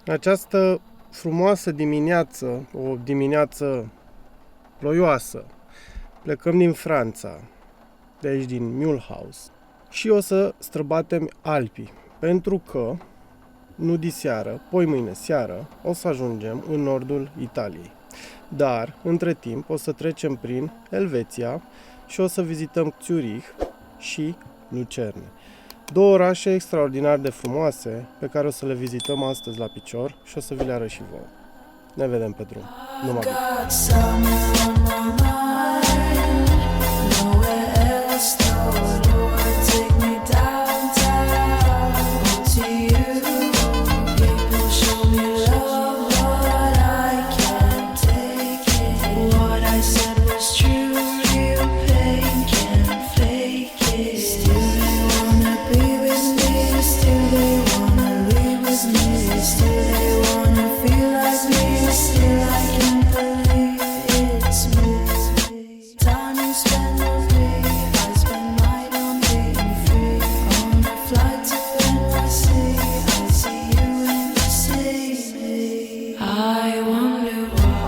Această frumoasă dimineață, o dimineață ploioasă, plecăm din Franța, de aici din Mulhouse, și o să străbatem Alpii, pentru că nu diseară, poi mâine seară, o să ajungem în nordul Italiei. Dar, între timp, o să trecem prin Elveția și o să vizităm Zurich și Lucerne. Două orașe extraordinar de frumoase pe care o să le vizităm astăzi la picior și o să vi le arăt și vouă. Ne vedem pe drum. Numai bine!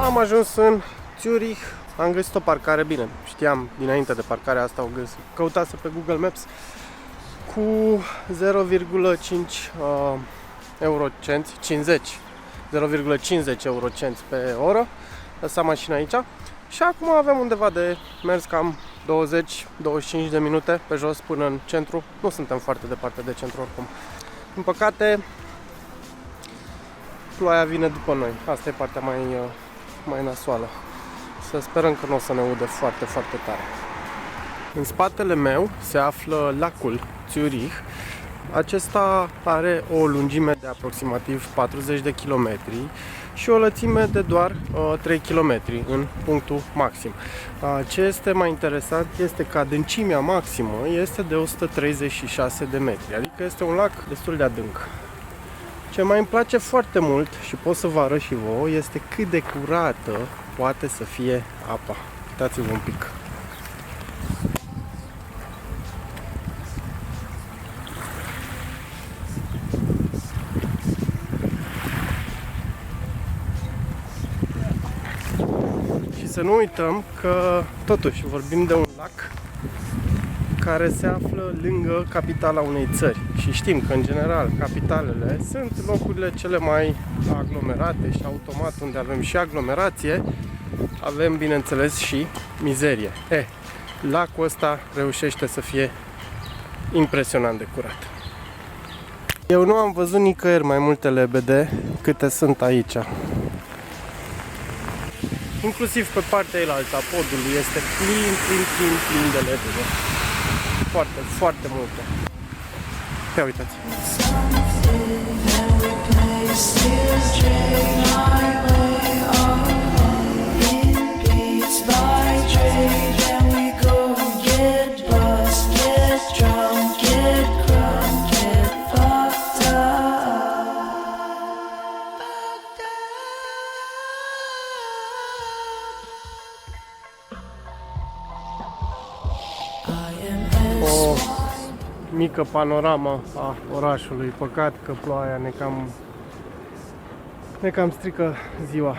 Am ajuns în Zurich, am găsit o parcare, bine, știam dinainte de parcarea asta, o căutase pe Google Maps, cu 0,5 eurocenți, 0,50 eurocenți pe oră. Lăsam mașina aici și acum avem undeva de mers cam 20-25 de minute pe jos până în centru. Nu suntem foarte departe de centru oricum. Din păcate, ploaia vine după noi. Asta e partea mai nasoală. Să sperăm că nu o să ne udă foarte, foarte tare. În spatele meu se află lacul Zurich. Acesta are o lungime de aproximativ 40 de km și o lățime de doar 3 km în punctul maxim. Ce este mai interesant este că adâncimea maximă este de 136 de metri, adică este un lac destul de adânc. Ce mai îmi place foarte mult și pot să vă arăt și vouă este cât de curată poate să fie apa. Uitați-vă un pic. Și să nu uităm că totuși vorbim de un lac care se află lângă capitala unei țări. Și știm că, în general, capitalele sunt locurile cele mai aglomerate și automat unde avem și aglomerație, avem, bineînțeles, și mizerie. Lacul ăsta reușește să fie impresionant de curat. Eu nu am văzut nicăieri mai multe lebede câte sunt aici. Inclusiv pe partea elaltă a podului este plin de lebede. Foarte, foarte multe. Ia uitați. Mică panoramă a orașului. Păcat că ploaia ne cam strică ziua.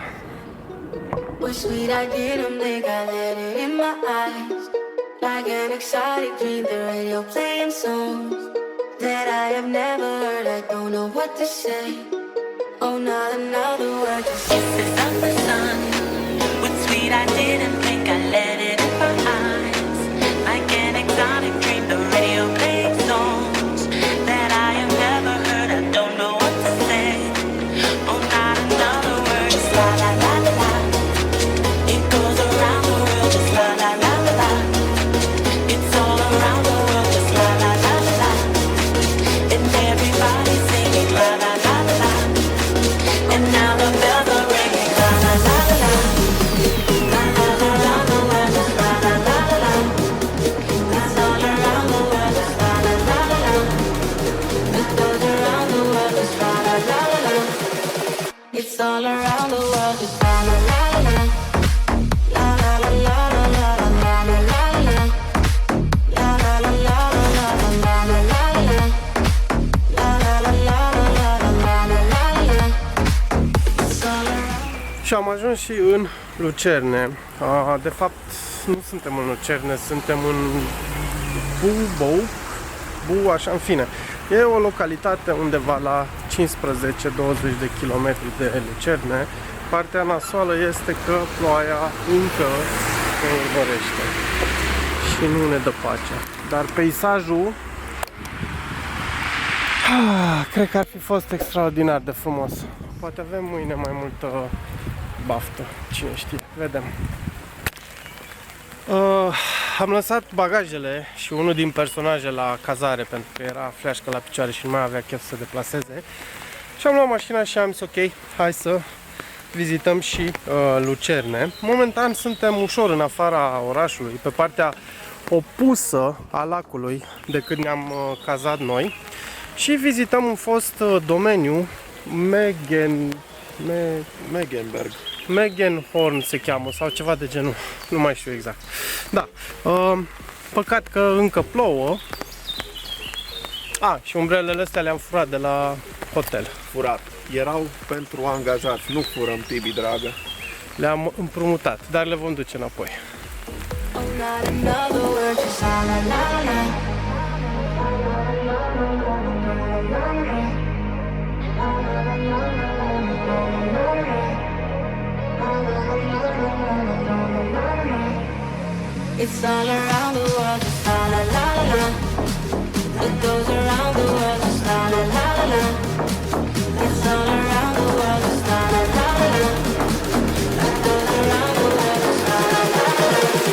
Și am ajuns și în Lucerne. De fapt, nu suntem în Lucerne, suntem în Bu, așa, în fine. E o localitate undeva la 15-20 de kilometri de Lucerne. Partea nasoală este că ploaia încă ne urmărește și nu ne dă pace. Dar peisajul cred că ar fi fost extraordinar de frumos. Poate avem mâine mai multă baftă, cine știe, vedem. Am lăsat bagajele și unul din personaje la cazare pentru că era fleașcă la picioare și nu mai avea chef să se deplaseze. Și am luat mașina și am zis ok, hai să vizităm și Lucerne. Momentan suntem ușor în afara orașului, pe partea opusă a lacului decât ne-am cazat noi. Și vizităm un fost domeniu Megenhorn se cheamă sau ceva de genul, nu mai știu exact. Da, păcat că încă plouă. Și umbrelele astea le-am furat de la hotel. Furat. Erau pentru angajați, nu furăm, Tibi, dragă. Le-am împrumutat, dar le vom duce înapoi. It's all around the world, just la la la la la. It goes around the world, just la la la la la. It's all around the world, just la la la la la. It goes around the world, just la la la la la.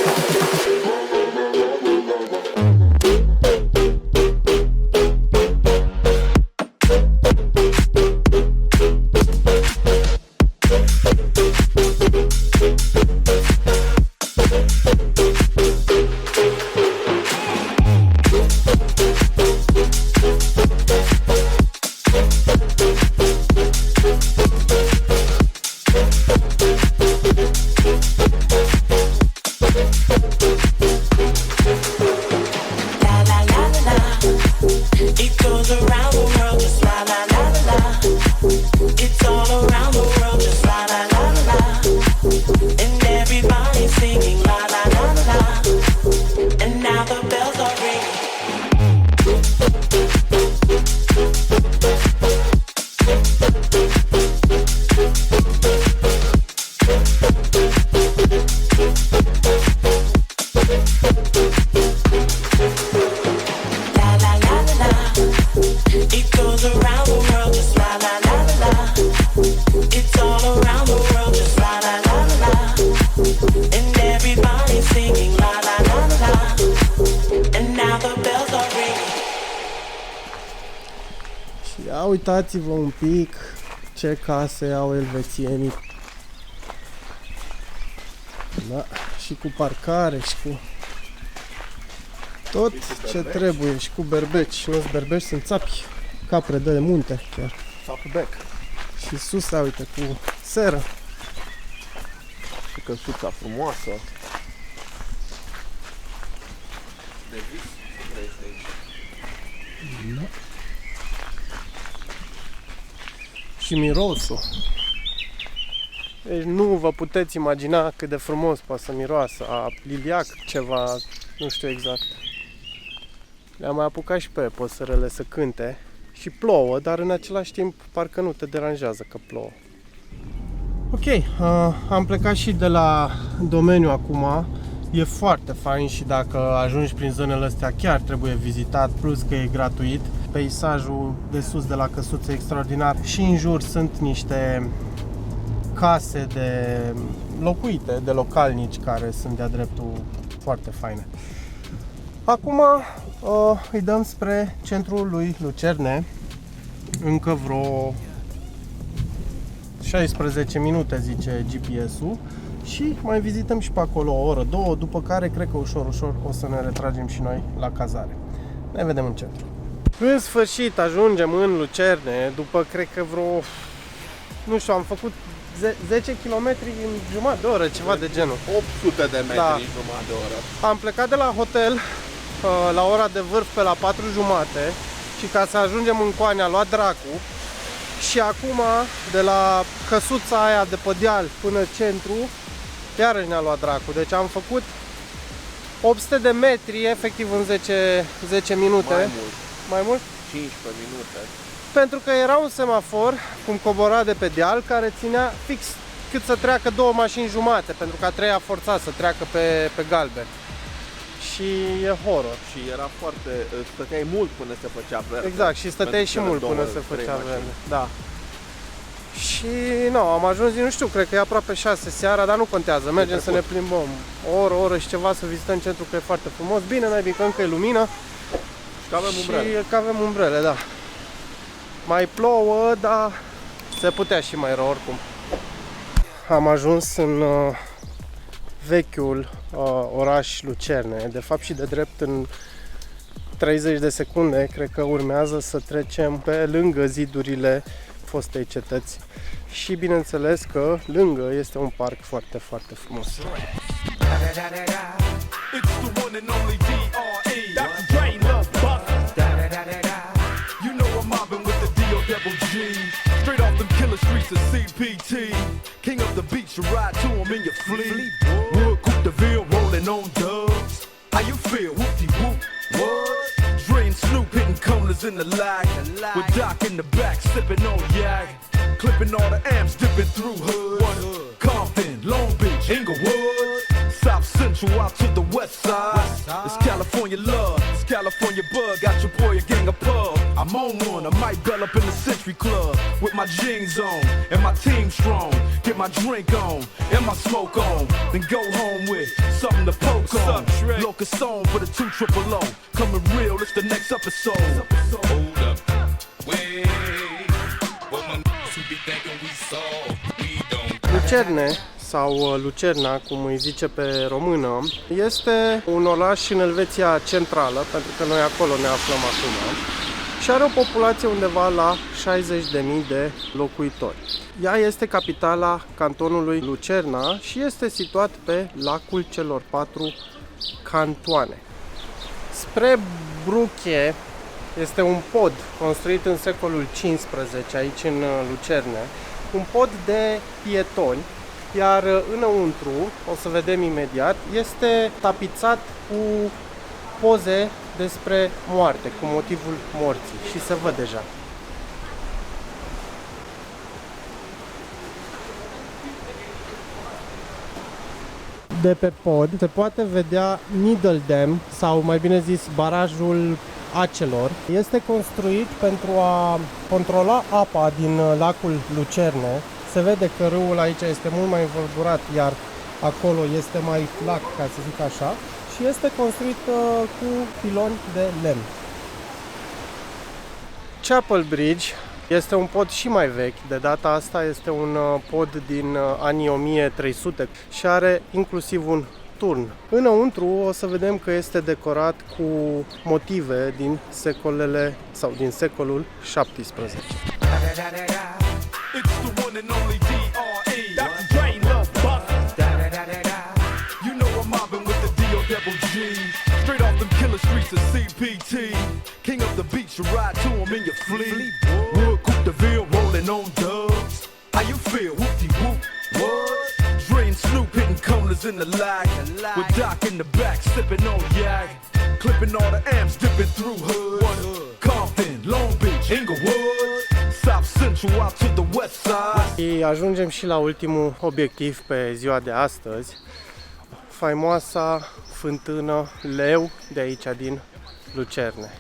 Ia uitați-vă un pic ce case au elvețienii. Da, și cu parcare și cu tot ce trebuie și cu berbeci. Nu sunt berbeci, sunt țapi, capre de munte chiar. Țapbec. Și sus, uite, cu seră. Și căsuța frumoasă. De vis, da. Și mirosul. Deci nu vă puteți imagina cât de frumos poate să miroasă. A liliac ceva, nu știu exact. Le-am mai apucat și pe păsărele să cânte. Și plouă, dar în același timp parcă nu te deranjează că plouă. Ok, am plecat și de la domeniu acum. E foarte fain și dacă ajungi prin zonele astea chiar trebuie vizitat, plus că e gratuit. Peisajul de sus de la căsuță e extraordinar și în jur sunt niște case de locuite, de localnici care sunt de-a dreptul foarte faine. Acum îi dăm spre centrul lui Lucerne, încă vreo 16 minute zice GPS-ul și mai vizităm și pe acolo o oră, două, după care cred că ușor, ușor o să ne retragem și noi la cazare. Ne vedem în centru. În sfârșit ajungem în Lucerne, după cred că vreo, nu știu, am făcut 10 km în jumătate de oră, ceva de genul. 800 de metri, da. Jumătate de oră. Am plecat de la hotel la ora de vârf pe la 4:30 și ca să ajungem în Coane a luat dracu Și acum, de la căsuța aia de pe deal până centru, iarăși ne-a luat dracu. Deci am făcut 800 de metri efectiv în 10 minute. Mai mult, Mai mult? 15 minute. Pentru că era un semafor, cum cobora de pe deal, care ținea fix cât să treacă 2 mașini jumate, pentru că a treia forța să treacă pe galben. Și e horror. Și era foarte... stăteai mult până se făcea verde. Exact, și stăteai Pentru și că mult două, până se trei făcea mașini. verde. Da. Și nu, am ajuns, nu știu, cred că e aproape 6 seara, dar nu contează. Mergem să ne plimbăm o oră și ceva să vizităm centrul, că e foarte frumos. Bine, naibii, că încă e lumină. Și că avem umbrele. Și că avem umbrele, da. Mai plouă, dar se putea și mai rău oricum. Am ajuns în vechiul oraș Lucerne. De fapt și de drept în 30 de secunde cred că urmează să trecem pe lângă zidurile fostei cetăți. Și bineînțeles că lângă este un parc foarte, foarte frumos. It's the one and only D.R.E. Dr. Dre Love Buster. You know I'm mobbing with the D.O.G. Straight off them killer streets of CPT. King of the beach, you ride to him in your fleet. Wood, Coupe de Ville, rolling on dubs. How you feel? Whoop-de-whoop. What? Dre and Snoop hitting corners in the lag. With Doc in the back, sipping on yak. Clipping all the amps, dipping through hoods. Compton, Long Beach, Inglewood. South Central out to the west side. It's California love, it's California bug. Got your boy a gang of pub. I'm on one, I might bell up in the Century Club with my jeans on and my team strong. Get my drink on and my smoke on, then go home with something to poke on. Locust on for the 200. Coming real, it's the next episode. Hold up, wait. What my who be thinking we soft, we don't. Lucerne sau Lucerna, cum îi zice pe română, este un oraș în Elveția centrală, pentru că noi acolo ne aflăm acum, și are o populație undeva la 60.000 de locuitori. Ea este capitala cantonului Lucerna și este situat pe lacul celor 4 cantoane. Spre Bruche este un pod construit în secolul XV aici în Lucerne, un pod de pietoni, iar înăuntru, o să vedem imediat, este tapizat cu poze despre moarte, cu motivul morții, și se văd deja. De pe pod se poate vedea Needle Dam, sau mai bine zis barajul acelor. Este construit pentru a controla apa din lacul Lucerne. Se vede că râul aici este mult mai învolburat, iar acolo este mai lac, ca să zic așa, și este construit cu piloni de lemn. Chapel Bridge este un pod și mai vechi, de data asta este un pod din anii 1300 și are inclusiv un turn. Înăuntru o să vedem că este decorat cu motive din secolele sau din secolul 17. It's the one and only D.R.E. Dr. Dre Love Buster. You know I'm mobbing with the D.O.G. Straight off them killer streets of CPT. King of the beach, you ride to him in your fleet. Wood, Coupe de Ville, rolling on dubs. How you feel? Whoop-de-whoop. What? Dre and Snoop hitting corners in the lag. With Doc in the back, sipping on yak. Clipping all the amps, dipping through hoods. Compton, Long Beach, Inglewood. South Central out to the west side. Și ajungem și la ultimul obiectiv pe ziua de astăzi, faimoasa fântână Leu de aici din Lucerne.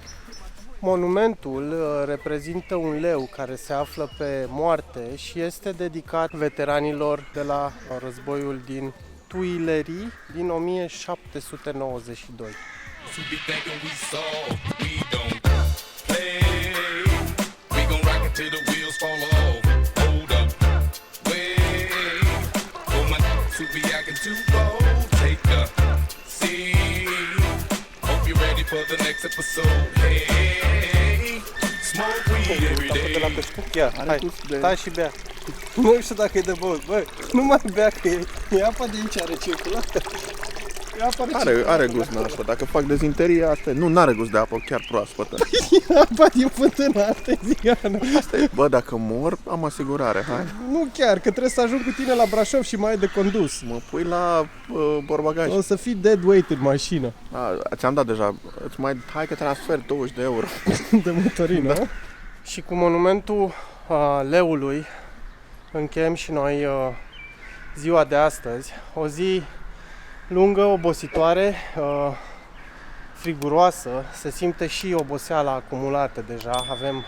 Monumentul reprezintă un leu care se află pe moarte și este dedicat veteranilor de la războiul din Tuileries din 1792. Who be thinking we soft, we don't play. We gon' rock it till the wheels fall off. Hold up, wait. For my who be acting too bold, take a seat. Hope you're ready for the next episode. Hey, smoke weed every De la day. peșcut? Ia, Are hai, gust de- stai și bea. Nu știu dacă e de băut, bă, nu mai bea, că e apa de aici recirculată. Are gust nașpa. Dacă fac dezinterie, asta e. Nu, n-are gust de apă, chiar proaspătă. Apa din fântână arteziană. Asta e. Bă, dacă mor, am asigurare, hai. Nu chiar, că trebuie să ajung cu tine la Brașov și mai ai de condus. Mă pui la porbagaj. O să fii dead weight în mașină. Ți-am dat deja. Hai că transfer 20 de euro. De motorină. Da? Și cu monumentul leului încheiem și noi ziua de astăzi. O zi lungă, obositoare, friguroasă, se simte și oboseala acumulată deja. Avem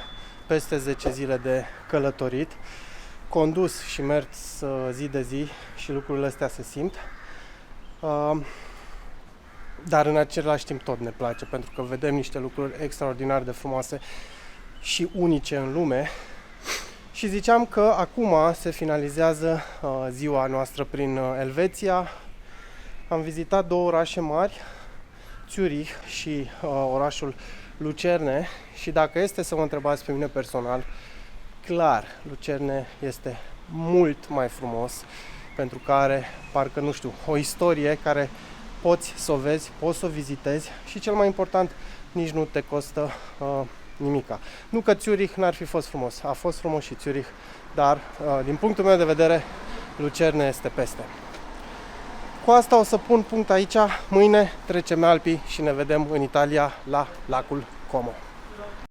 peste 10 zile de călătorit, condus și mers zi de zi și lucrurile astea se simt. Dar în același timp tot ne place, pentru că vedem niște lucruri extraordinar de frumoase și unice în lume. Și ziceam că acum se finalizează ziua noastră prin Elveția. Am vizitat 2 orașe mari, Zurich și orașul Lucerne, și dacă este să mă întrebați pe mine personal, clar, Lucerne este mult mai frumos, pentru că are, parcă nu știu, o istorie care poți să o vezi, poți să o vizitezi și cel mai important, nici nu te costă nimica. Nu că Zurich n-ar fi fost frumos, a fost frumos și Zurich, dar din punctul meu de vedere, Lucerne este peste. Cu asta o să pun punct aici, mâine trecem Alpii și ne vedem în Italia la lacul Como.